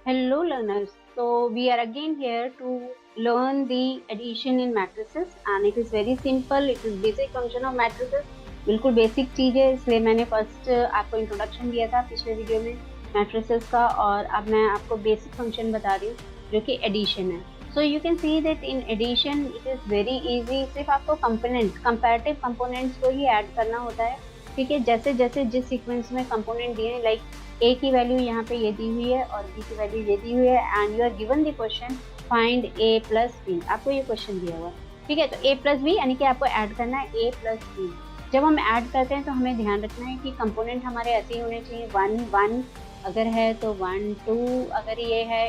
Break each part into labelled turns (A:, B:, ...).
A: Hello learners, so we are again here to learn the addition in matrices and it is very simple, it is basic function of matrices. बिल्कुल basic चीज है, इसलिए मैंने first आपको introduction दिया था पिछले वीडियो में मैट्रिसेस का, और अब मैं आपको बेसिक फंक्शन बता रही हूँ जो कि एडिशन है. So you can see that in addition it is very easy. सिर्फ आपको कंपैरेटिव कंपोनेंट्स को ही ऐड करना होता है. ठीक है, जैसे जैसे जिस सीक्वेंस में कंपोनेंट दिए हैं, लाइक ए की वैल्यू यहाँ पे ये दी हुई है और बी की वैल्यू ये दी हुई है and you are given the question find a plus b. आपको ये क्वेश्चन दिया हुआ है. ठीक है, तो ए प्लस बी यानी कि आपको ऐड करना है ए प्लस बी. जब हम ऐड करते हैं तो हमें ध्यान रखना है कि कंपोनेंट हमारे ऐसे ही होने चाहिए. 1 अगर है तो 1 2, अगर ये है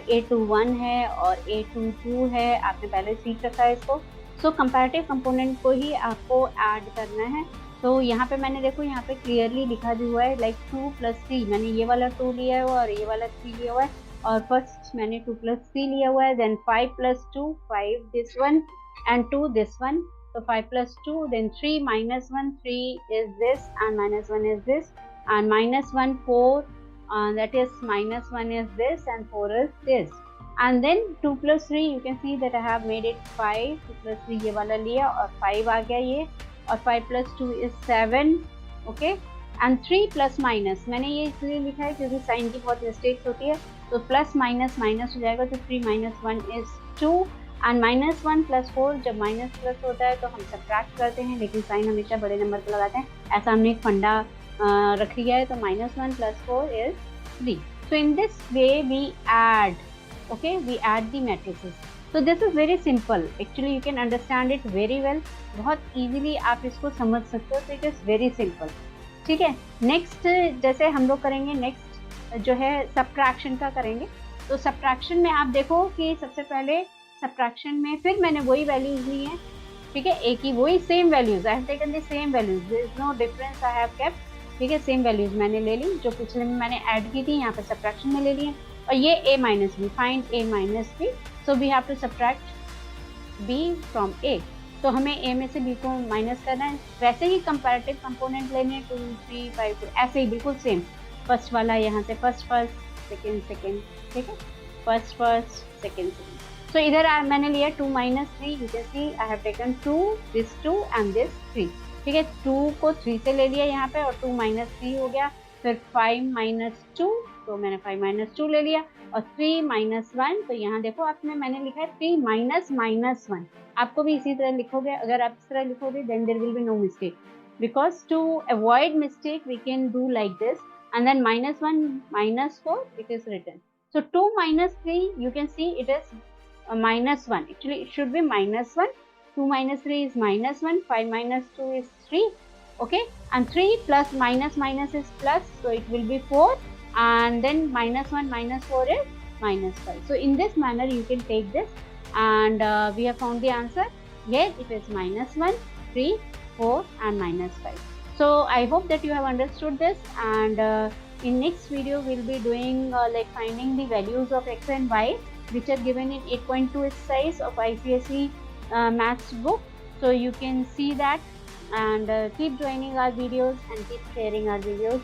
A: A2 1 है और A2 2 है, आपने पहले सीख रखा है इसको. सो कंपैरेटिव कंपोनेंट को ही आपको ऐड करना है. तो यहाँ पे मैंने देखो यहाँ पे क्लियरली लिखा भी हुआ है लाइक 2 + 3. मैंने ये वाला 2 लिया हुआ है और ये वाला 3 लिया हुआ है, और फर्स्ट मैंने 2 + 3 लिया हुआ है. देन 5 + 2, 5 दिस वन एंड 2 this one. So 5 + 2, then 3 - 1, 3 is this and -1 is this, and -1 4, that is -1 is this and 4 is this. And then 2 + 3, you can see that I have made it 5. 2 + 3 ये वाला लिया और 5 आ गया ये, और 5 + 2 is 7. ओके, एंड 3 + माइनस मैंने ये इसलिए लिखा है क्योंकि साइन की बहुत मिस्टेक्स होती है. तो प्लस माइनस माइनस हो जाएगा, तो 3 - 1 is 2, एंड -1 + 4. जब माइनस प्लस होता है तो हम सब्ट्रैक्ट करते हैं, लेकिन साइन हमेशा बड़े नंबर पर लगाते हैं. ऐसा हमने एक फंडा रख लिया है. तो -1 + 4 is 3. So in this way we add, okay, we add the matrices. So this is very simple. Actually you can understand it very well. बहुत easily आप इसको समझ सकते हो. तो it is very simple. ठीक है, नेक्स्ट जैसे हम लोग करेंगे, नेक्स्ट जो है सब्ट्रैक्शन का करेंगे. तो सब्ट्रैक्शन में आप देखो कि सबसे पहले सब्ट्रैक्शन में फिर मैंने वही वैल्यूज ली हैं. ठीक है, एक ही वही same values. I have taken the same values, there is no difference, I have kept. ठीक है, सेम वैल्यूज मैंने ले ली जो पिछले में मैंने ऐड की थी, यहाँ पे सब्ट्रैक्शन में ले ली है. और ये a - b, find a - b. So we have to subtract b from a. तो हमें a में से b को माइनस करना है. वैसे ही कंपैरेटिव कंपोनेंट लेने 2 3 5 ऐसे ही बिल्कुल सेम. फर्स्ट वाला यहाँ से फर्स्ट सेकेंड. ठीक है, फर्स्ट सेकेंड. So इधर मैंने लिया 2 - 3. You can see I have taken 2, this 2 and this 3. ठीक है, 2 को 3 से ले लिया यहाँ पे, और 2 - 3 हो गया. फिर 5 - 2, तो मैंने 5 - 2 ले लिया, और 3 - 1. तो यहाँ देखो आपने मैंने लिखा है 3 - -1. आपको भी इसी तरह लिखोगे. अगर आप इस तरह लिखोगे then there will be no mistake, because to avoid mistake we can do like this, and then -1 -4 it is written. So 2 - 3, you can see it is -1. Actually it should be -1. 2 - 3 is -1. 5 - 2 is 3. Okay, and 3 plus minus is plus, so it will be 4, and then -1 - 4 is -5. So in this manner you can take this, and we have found the answer. Here it is -1, 3, 4 and -5. So I hope that you have understood this, and in next video we'll be doing like finding the values of x and y, which are given in 8.2 exercise of ICSE maths book. So you can see that, and keep joining our videos and keep sharing our videos.